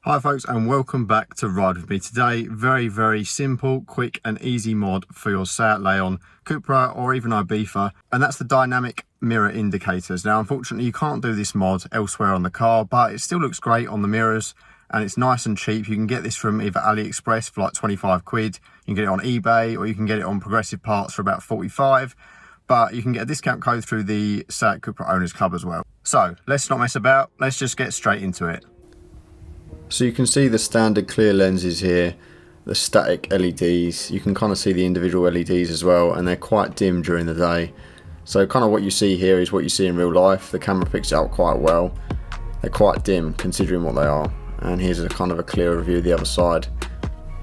Hi folks, and welcome back to Ride With Me. Today, very simple, quick and easy mod for your Seat Leon, Cupra or even Ibiza, and that's the dynamic mirror indicators. Now unfortunately you can't do this mod elsewhere on the car, but it still looks great on the mirrors and it's nice and cheap. You can get this from either AliExpress for like 25 quid, you can get it on eBay, or you can get it on Progressive Parts for about 45, but you can get a discount code through the Seat Cupra Owners Club as well. So let's not mess about, let's just get straight into it. So you can see the standard clear lenses here, the static LEDs. You can kind of see the individual LEDs as well, and they're quite dim during the day. So kind of what you see here is what you see in real life. The camera picks it up quite well. They're quite dim considering what they are. And here's a kind of a clearer view of the other side.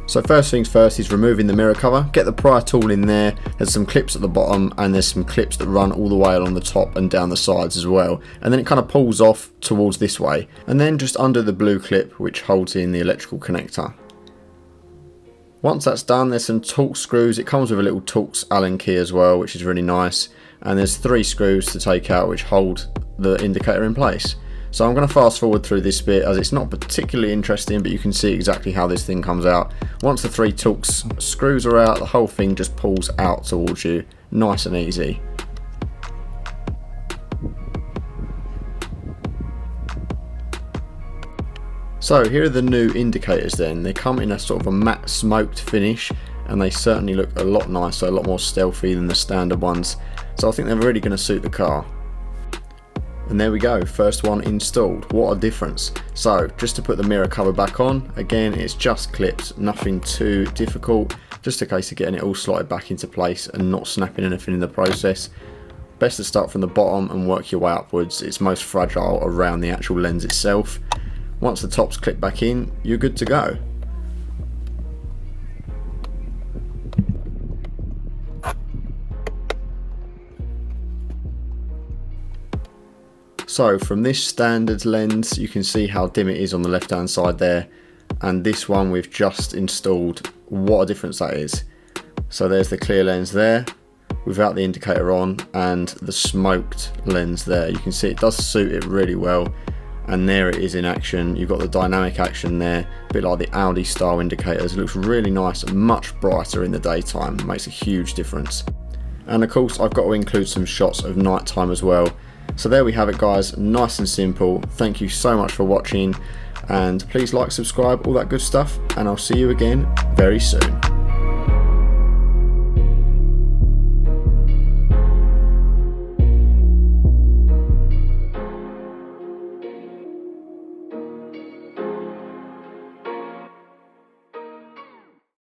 So first things first is removing the mirror cover. Get the pry tool in there. There's some clips at the bottom and there's some clips that run all the way along the top and down the sides as well. And then it kind of pulls off towards this way. And then just under the blue clip which holds in the electrical connector. Once that's done, there's some Torx screws. It comes with a little Torx Allen key as well, which is really nice. And there's 3 screws to take out which hold the indicator in place. So I'm going to fast forward through this bit as it's not particularly interesting, but you can see exactly how this thing comes out. Once the 3 Torx screws are out, the whole thing just pulls out towards you, nice and easy. So here are the new indicators then. They come in a sort of a matte smoked finish and they certainly look a lot nicer, a lot more stealthy than the standard ones. So I think they're really going to suit the car. And there we go, first one installed. What a difference. So just to put the mirror cover back on, again it's just clips, nothing too difficult, just a case of getting it all slotted back into place and not snapping anything in the process. Best to start from the bottom and work your way upwards. It's most fragile around the actual lens itself. Once the top's clipped back in, you're good to go. So from this standard lens you can see how dim it is on the left hand side there, and this one we've just installed, what a difference that is. So there's the clear lens there without the indicator on, and the smoked lens there. You can see it does suit it really well, and there it is in action. You've got the dynamic action there, a bit like the Audi style indicators. It looks really nice and much brighter in the daytime, it makes a huge difference. And of course I've got to include some shots of night time as well. So there we have it guys, nice and simple. Thank you so much for watching, and please like, subscribe, all that good stuff, and I'll see you again very soon.